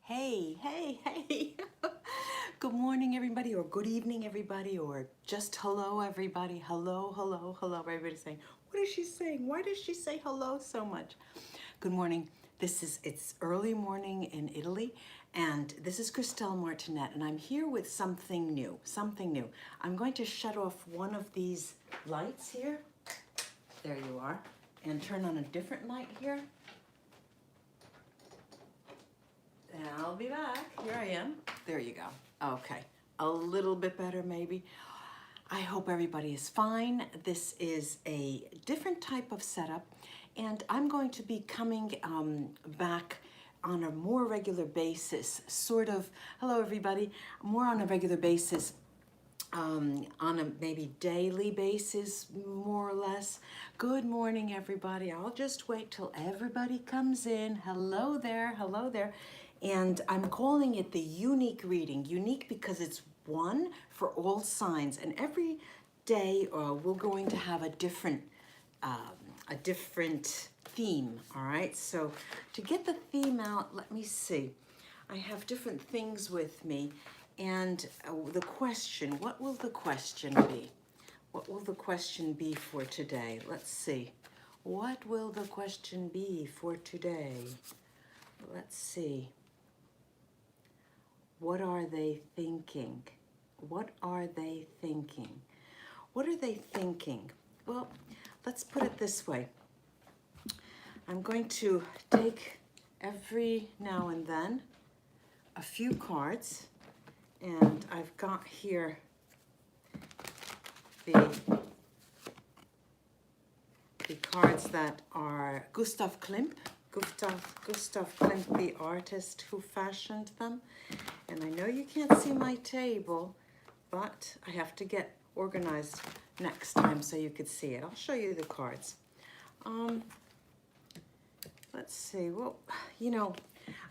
Hey, hey, hey. Good morning, everybody, or good evening, everybody, or just hello, everybody. Hello, hello, hello. Everybody's saying, what is she saying? Why does she say hello so much? Good morning. It's early morning in Italy, and this is Christelle Martinette, and I'm here with something new, something new. I'm going to shut off one of these lights here. There you are. And turn on a different light here. And I'll be back. Here I am. There you go. Okay. A little bit better maybe. I hope everybody is fine. This is a different type of setup, and I'm going to be coming back on a more regular basis, sort of, hello everybody, more on a regular basis, on a maybe daily basis, more or less. Good morning, everybody. I'll just wait till everybody comes in. Hello there, hello there. And I'm calling it the unique reading. Unique because it's one for all signs. And every day we're going to have a different theme, all right? So to get the theme out, let me see. I have different things with me. And the question, what will the question be? What will the question be for today? Let's see. What will the question be for today? Let's see. What are they thinking? What are they thinking? What are they thinking? Well, let's put it this way. I'm going to take every now and then a few cards, and I've got here the cards that are Gustav Klimt, the artist who fashioned them. And I know you can't see my table, but I have to get organized next time so you could see it. I'll show you the cards. Let's see. Well, you know,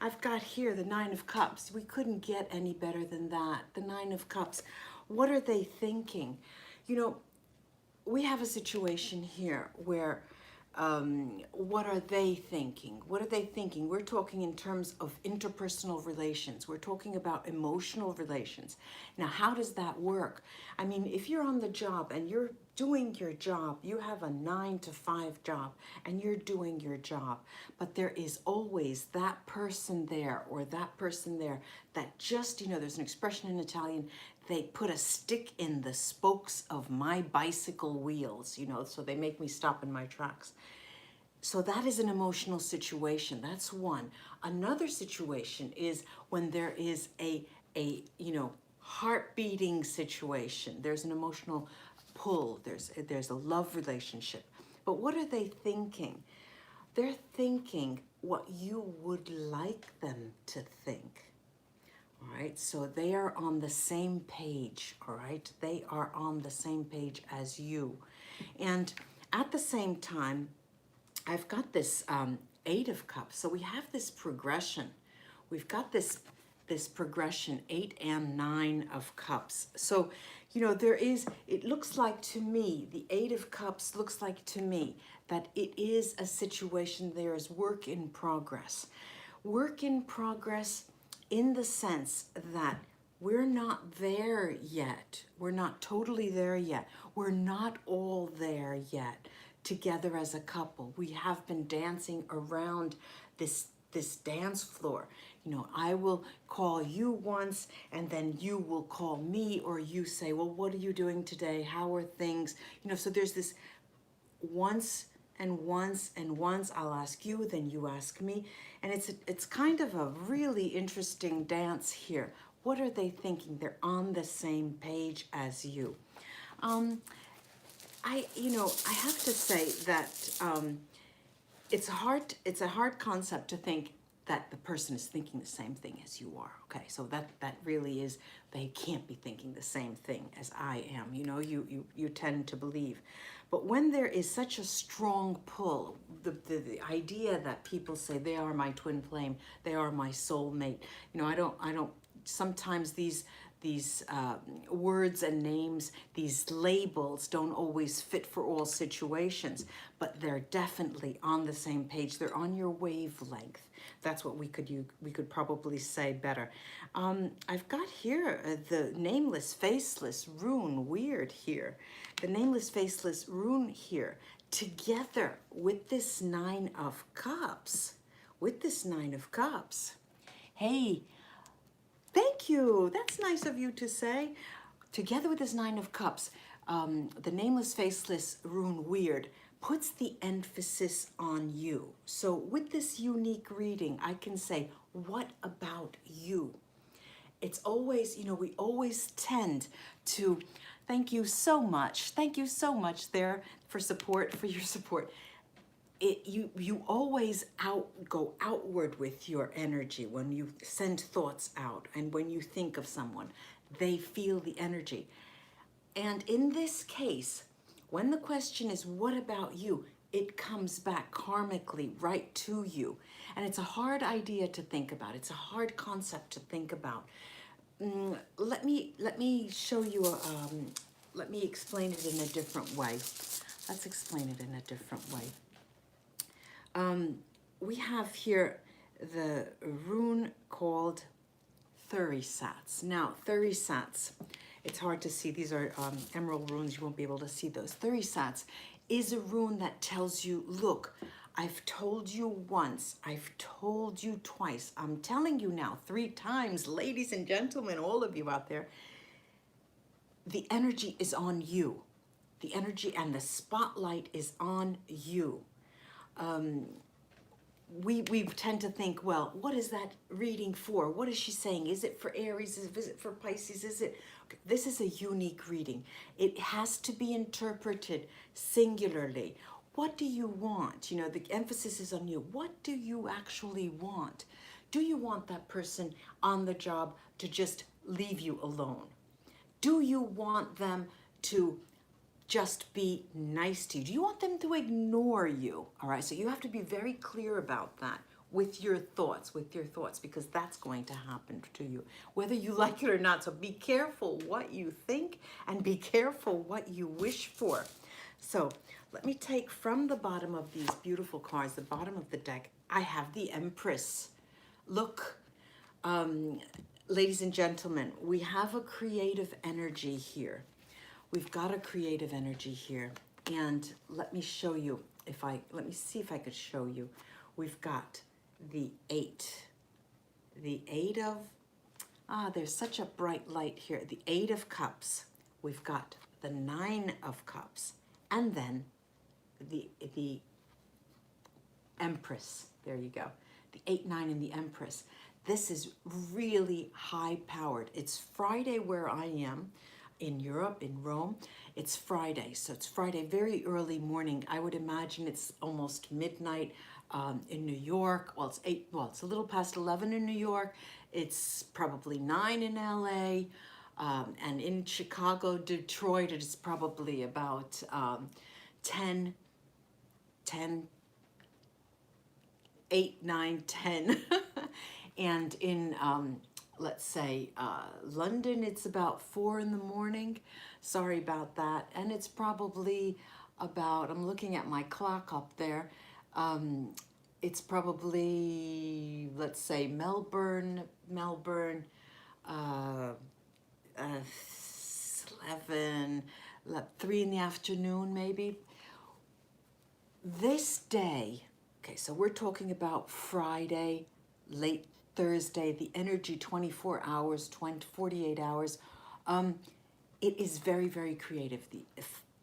I've got here the Nine of Cups. We couldn't get any better than that. The Nine of Cups. What are they thinking? You know, we have a situation here where what are they thinking? What are they thinking? We're talking in terms of interpersonal relations. We're talking about emotional relations. Now, how does that work? I mean, if you're on the job and you're doing your job, you have a 9-to-5 job and you're doing your job, but there is always that person there or that person there that just, you know, there's an expression in Italian, they put a stick in the spokes of my bicycle wheels, you know, so they make me stop in my tracks. So that is an emotional situation. That's one. Another situation is when there is a you know, heart beating situation. There's an emotional pull. There's a love relationship. But what are they thinking? They're thinking what you would like them to think. All right, so they are on the same page, all right? They are on the same page as you. And at the same time, I've got this Eight of Cups. So we have this progression. We've got this progression, 8 and 9 of Cups. So, you know, it looks like to me, the 8 of Cups looks like to me that it is a situation, there is work in progress. Work in progress in the sense that we're not there yet. We're not totally there yet. We're not all there yet together as a couple. We have been dancing around this dance floor. You know, I will call you once and then you will call me, or you say, well, what are you doing today? How are things? You know, so there's this once and once and once. I'll ask you, then you ask me. And it's kind of a really interesting dance here. What are they thinking? They're on the same page as you. I have to say that it's a hard concept to think that the person is thinking the same thing as you are. Okay, so that really is, they can't be thinking the same thing as I am. You know, you tend to believe. But when there is such a strong pull, the idea that people say they are my twin flame, they are my soulmate. You know, I don't. Sometimes these words and names, these labels don't always fit for all situations, but they're definitely on the same page. They're on your wavelength. That's what we could probably say better. I've got here the nameless, faceless rune weird here. The nameless, faceless rune here together with this Nine of Cups. With this Nine of Cups. Hey, thank you. That's nice of you to say. Together with this Nine of Cups, the nameless, faceless rune weird puts the emphasis on you. So with this unique reading, I can say, what about you? It's always, we always tend to, thank you so much there for your support. You always go outward with your energy when you send thoughts out, and when you think of someone, they feel the energy. And in this case, when the question is, what about you? It comes back karmically right to you. And it's a hard idea to think about. It's a hard concept to think about. Let me show you, let me explain it in a different way. Let's explain it in a different way. We have here the rune called Thurisats. Now, Thurisats, it's hard to see. These are emerald runes. You won't be able to see those. Thurisats is a rune that tells you, look, I've told you once, I've told you twice, I'm telling you now 3 times, ladies and gentlemen, all of you out there, the energy is on you. The energy and the spotlight is on you. We tend to think, well, what is that reading for? What is she saying? Is it for Aries? Is it for Pisces? Is it? This is a unique reading. It has to be interpreted singularly. What do you want? The emphasis is on you. What do you actually want? Do you want that person on the job to just leave you alone? Do you want them to just be nice to you? Do you want them to ignore you? All right, so you have to be very clear about that with your thoughts, because that's going to happen to you, whether you like it or not. So be careful what you think and be careful what you wish for. So let me take from the bottom of these beautiful cards, the bottom of the deck, I have the Empress. Look, ladies and gentlemen, we have a creative energy here. We've got a creative energy here. And let me show you, let me see if I could show you. We've got the 8. The 8 of, there's such a bright light here. The 8 of Cups. We've got the 9 of Cups. And then the Empress. There you go. The 8, 9, and the Empress. This is really high-powered. It's Friday where I am. In Europe, in Rome, it's Friday. So it's Friday, very early morning. I would imagine it's almost midnight in New York. Well, it's 8, well, it's a little past 11 in New York. It's probably 9 in LA. And in Chicago, Detroit, it's probably about 10, 8, 9, 10. And in let's say London, it's about 4 in the morning. Sorry about that. And it's probably about, I'm looking at my clock up there. It's probably, let's say Melbourne, 3 in the afternoon maybe. This day, okay, so we're talking about Friday, late Thursday, the energy 24 hours, 48 hours. It is very, very creative.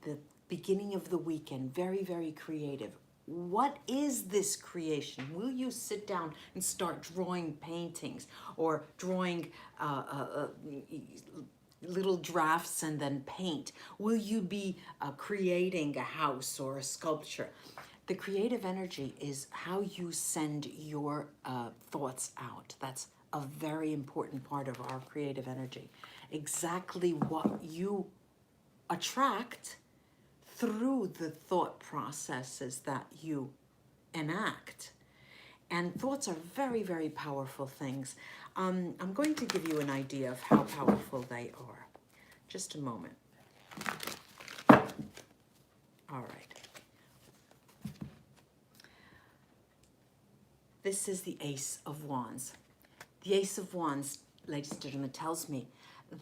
The beginning of the weekend, very, very creative. What is this creation? Will you sit down and start drawing paintings or drawing little drafts and then paint? Will you be creating a house or a sculpture? The creative energy is how you send your thoughts out. That's a very important part of our creative energy. Exactly what you attract through the thought processes that you enact. And thoughts are very, very powerful things. I'm going to give you an idea of how powerful they are. Just a moment. All right. This is the Ace of Wands. The Ace of Wands, ladies and gentlemen, tells me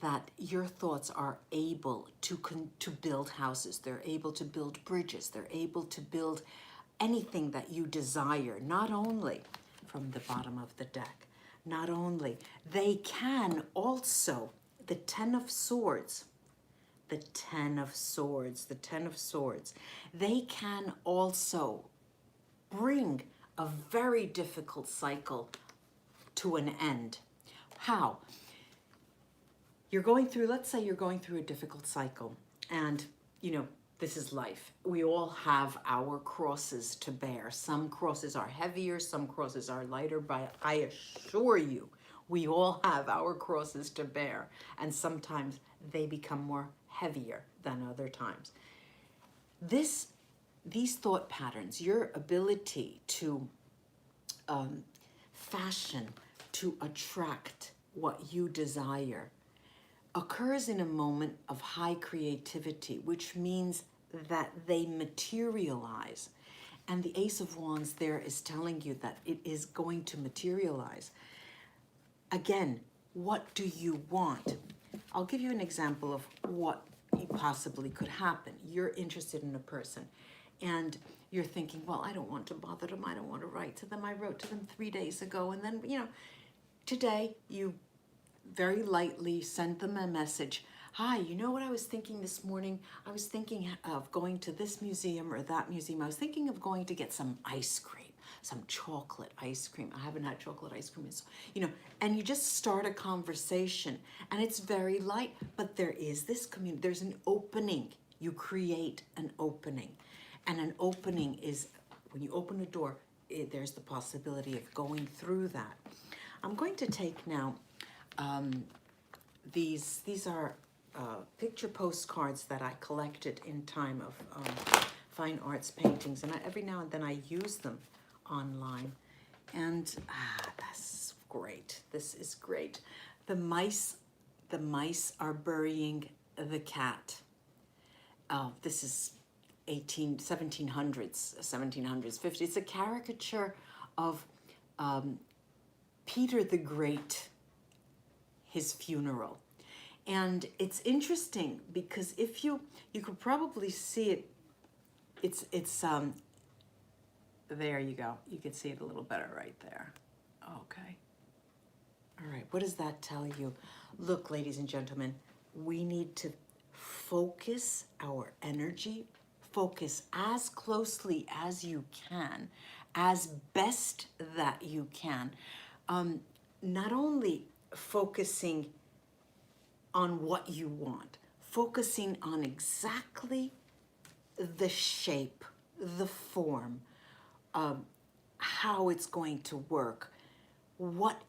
that your thoughts are able to build houses. They're able to build bridges. They're able to build anything that you desire, not only from the bottom of the deck, not only, they can also, the Ten of Swords, the Ten of Swords, the Ten of Swords, they can also bring a very difficult cycle to an end. How? You're going through, let's say you're going through a difficult cycle, and you know, this is life. We all have our crosses to bear. Some crosses are heavier, some crosses are lighter, but I assure you, we all have our crosses to bear, and sometimes they become more heavier than other times. These thought patterns, your ability to fashion, to attract what you desire, occurs in a moment of high creativity, which means that they materialize. And the Ace of Wands there is telling you that it is going to materialize. Again, what do you want? I'll give you an example of what possibly could happen. You're interested in a person and you're thinking, well, I don't want to bother them. I don't want to write to them. I wrote to them 3 days ago. And then, you know, today you very lightly send them a message. Hi, you know what I was thinking this morning? I was thinking of going to this museum or that museum. I was thinking of going to get some ice cream, some chocolate ice cream. I haven't had chocolate ice cream, you know, and you just start a conversation and it's very light, but there is this community, there's an opening. You create an opening, and an opening is, when you open a door, there's the possibility of going through that. I'm going to take now, these are picture postcards that I collected in time of fine arts paintings, and every now and then I use them online. And that's great. This is great. The mice are burying the cat. This is 1700s, 50s. It's a caricature of Peter the Great, his funeral. And it's interesting because if you could probably see it, it's there you go. You can see it a little better right there. Okay. All right, what does that tell you? Look, ladies and gentlemen, we need to focus our energy, focus as closely as you can, as best that you can. Not only focusing on what you want, focusing on exactly the shape, the form, how it's going to work, what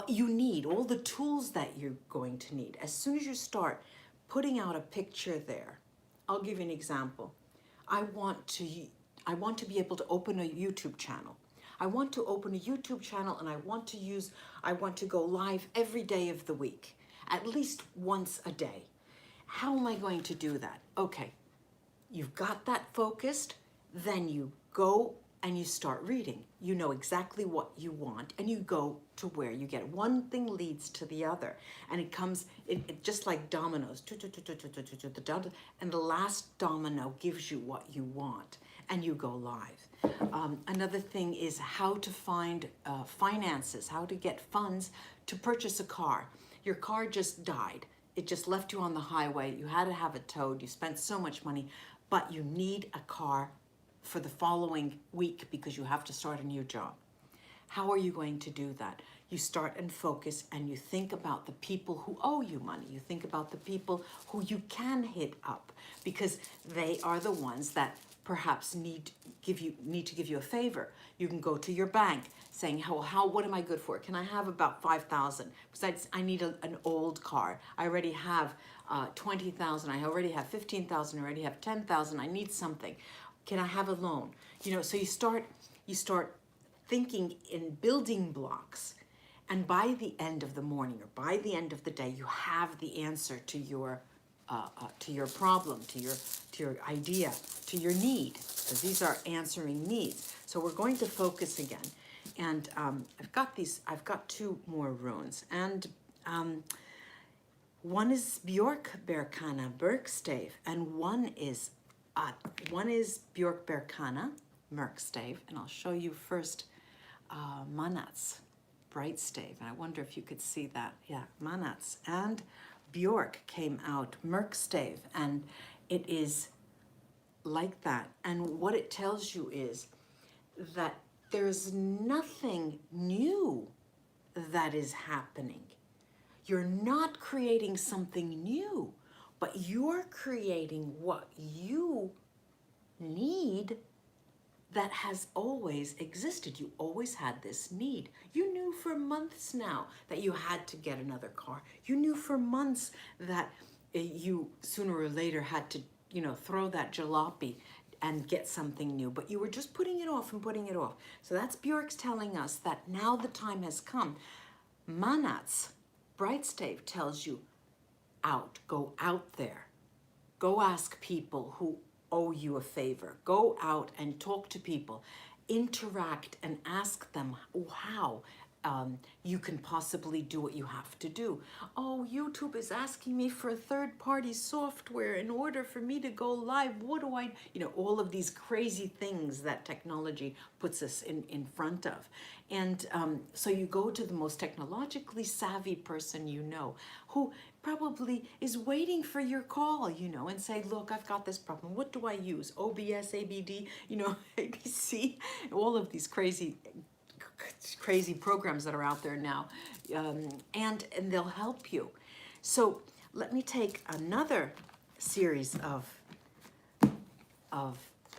you need, all the tools that you're going to need. As soon as you start putting out a picture there, I'll give you an example. I want to be able to open a YouTube channel. I want to open a YouTube channel, and I want to go live every day of the week, at least once a day. How am I going to do that? Okay, you've got that focused, then you go and you start reading. You know exactly what you want, and you go to where you get it. One thing leads to the other, and it comes, it just like dominoes, and the last domino gives you what you want, and you go live. Another thing is how to find finances, how to get funds to purchase a car. Your car just died. It just left you on the highway. You had to have it towed. You spent so much money, but you need a car for the following week because you have to start a new job. How are you going to do that? You start and focus, and you think about the people who owe you money. You think about the people who you can hit up because they are the ones that perhaps need to give you a favor. You can go to your bank saying, what am I good for? Can I have about 5,000? Besides, I need an old car. I already have 20,000. I already have 15,000. I already have 10,000. I need something. Can I have a loan? You know, so you start thinking in building blocks. And by the end of the morning or by the end of the day, you have the answer to your problem, to your idea, to your need. Because these are answering needs. So we're going to focus again. And I've got two more runes. And one is Björk Berkana, Bergstave, and one is Björk Berkana, Merkstave, and I'll show you first Manats, Bright Stave, and I wonder if you could see that. Yeah, Manats and Björk came out, Merkstave, and it is like that. And what it tells you is that there's nothing new that is happening. You're not creating something new, but you're creating what you need that has always existed. You always had this need. You knew for months now that you had to get another car. You knew for months that you sooner or later had to, throw that jalopy and get something new, but you were just putting it off and putting it off. So that's Björk's telling us that now the time has come. Manats, Brightstave, tells you go out there. Go ask people who owe you a favor. Go out and talk to people. Interact and ask them how you can possibly do what you have to do. Oh, YouTube is asking me for a third-party software in order for me to go live. What do I, all of these crazy things that technology puts us in front of. And so you go to the most technologically savvy person you know, who probably is waiting for your call, and say, look, I've got this problem. What do I use? OBS, ABD, ABC, all of these crazy programs that are out there now, and they'll help you. So let me take another series of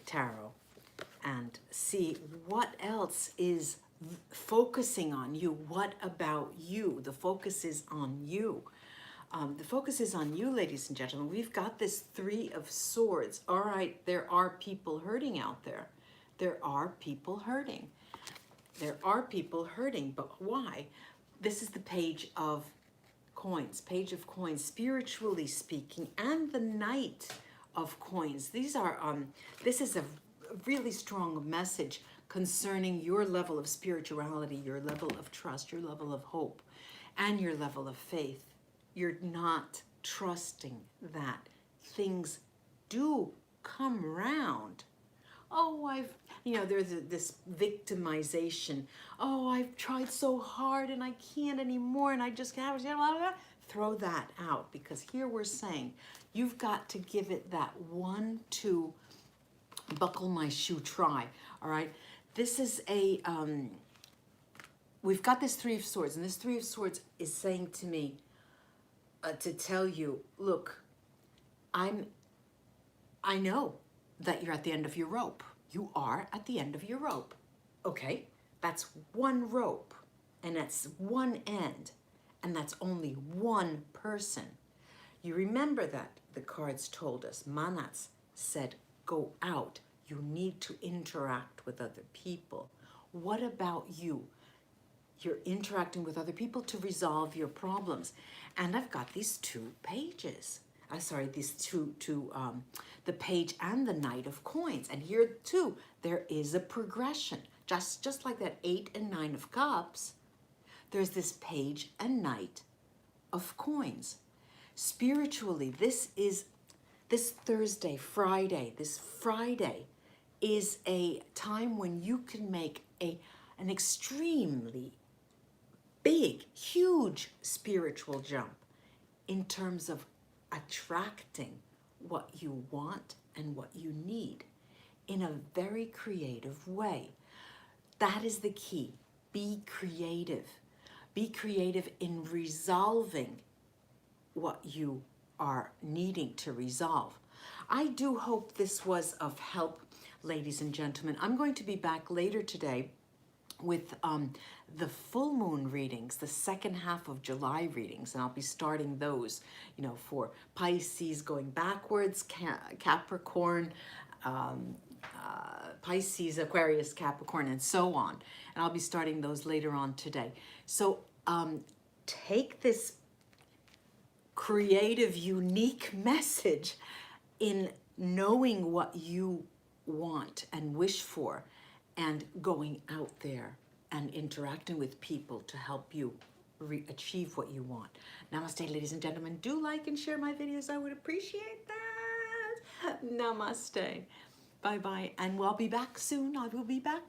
tarot and see what else is focusing on you. What about you? The focus is on you. The focus is on you, ladies and gentlemen. We've got this Three of Swords. All right, there are people hurting out there. There are people hurting. There are people hurting, but why? This is the Page of Coins, spiritually speaking, and the Knight of Coins. These are, this is a really strong message concerning your level of spirituality, your level of trust, your level of hope, and your level of faith. You're not trusting that things do come around. Oh, there's this victimization. Oh, I've tried so hard and I can't anymore and I just can't. Throw that out, because here we're saying you've got to give it that 1, 2, buckle my shoe, try. All right. This is we've got this Three of Swords, and this Three of Swords is saying to me, to tell you, look, I know that you're at the end of your rope. You are at the end of your rope. Okay, that's one rope, and that's one end, and that's only one person. You remember that the cards told us, Manats said, go out. You need to interact with other people. What about you? You're interacting with other people to resolve your problems. And I've got these two pages. The Page and the Knight of Coins. And here too, there is a progression. Just like that 8 and 9 of Cups, there's this Page and Knight of Coins. Spiritually, this Friday is a time when you can make an extremely big, huge spiritual jump in terms of attracting what you want and what you need in a very creative way. That is the key. Be creative. Be creative in resolving what you are needing to resolve. I do hope this was of help, ladies and gentlemen. I'm going to be back later today with the full moon readings, the second half of July readings, and I'll be starting those, for Pisces going backwards, Capricorn Pisces, Aquarius, Capricorn, and so on. And I'll be starting those later on today. So take this creative, unique message in knowing what you want and wish for, and going out there and interacting with people to help you achieve what you want. Namaste, ladies and gentlemen. Do like and share my videos. I would appreciate that. Namaste. Bye-bye. And I'll be back soon. I will be back